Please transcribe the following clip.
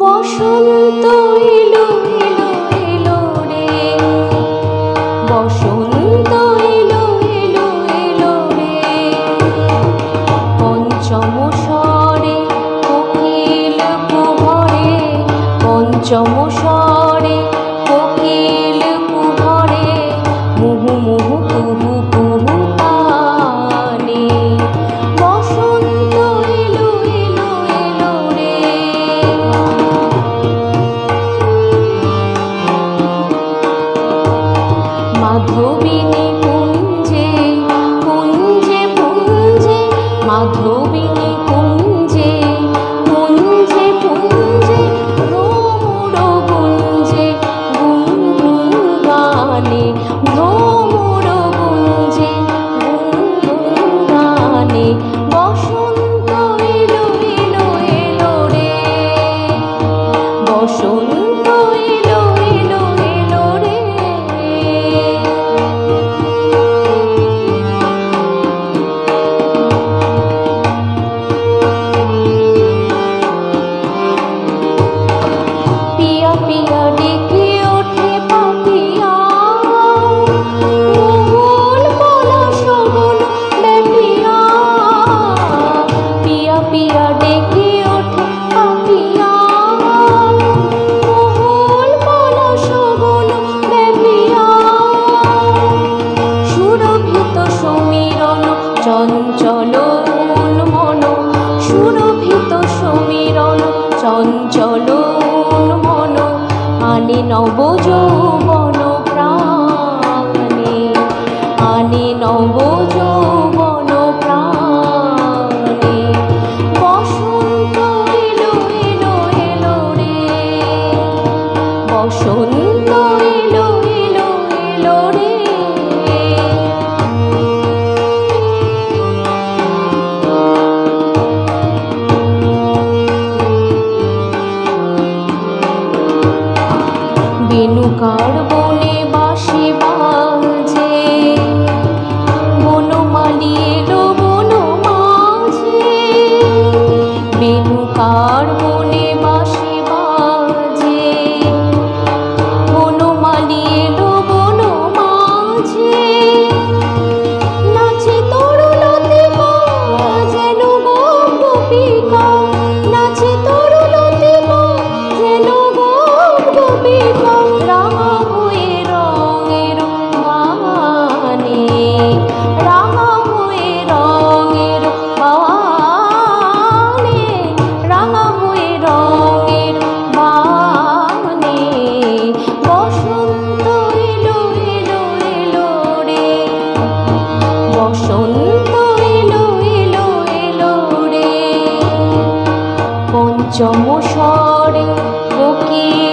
বসন্ত এলো এলো এলো রে, বসন্ত এলো এলো এলো রে। পঞ্চম স্বরে কোকিল কুহরে, পঞ্চম স্বরে কোকিল কুহরে, মুহু মুহু কুহু কুহু তানে। বসন্ত এলো এলো এলো রে। মাধবিনী কুঞ্জে কুঞ্জে কুঞ্জে, মাধবিনী কুঞ্জে কুঞ্জে কুঞ্জে, ভ্রমর গুঞ্জে গুন গুন গানে, ভ্রমর গুঞ্জে গুন গুন গানে। বসন্ত এলো এলো এলো রে, বসন্ত এলো এলো এলো রে। পিয়া পিয়া ডেকে ওঠে পাপিয়া, মোহন পলাশ বন ব্যাপিয়া। পিয়া পিয়া ডেকে ওঠে পাপিয়া, মোহন পলাশ বন ব্যাপিয়া। সুরভিত সমীরণ চঞ্চল মন, সুরভিত সমীরণ চঞ্চল মন, আনে নব যৌবন প্রাণে, আনে নব যৌবন প্রাণে। বসন্ত এলো এলো এলো রে, বসন্ত এলো এলো এলো রে। বেণুকার বনে বাঁশি বাজে, বনমালী এলো বন মাঝে। বেণুকার বনে বাঁশি বাজে, বনমালী এলো বন মাঝে। নাচে তরুলতিকা যেন গোপিকা, নাচে তরুলতিকা যেন গোপিকা। রাঙা হয়ে রঙের বানে, রাঙা হয়ে রঙের বানে, রাঙা হয়ে রঙের বানে। বসন্ত এলো এলো এলো রে, বসন্ত এলো এলো এলো রে। পঞ্চম স্বরে কোকিল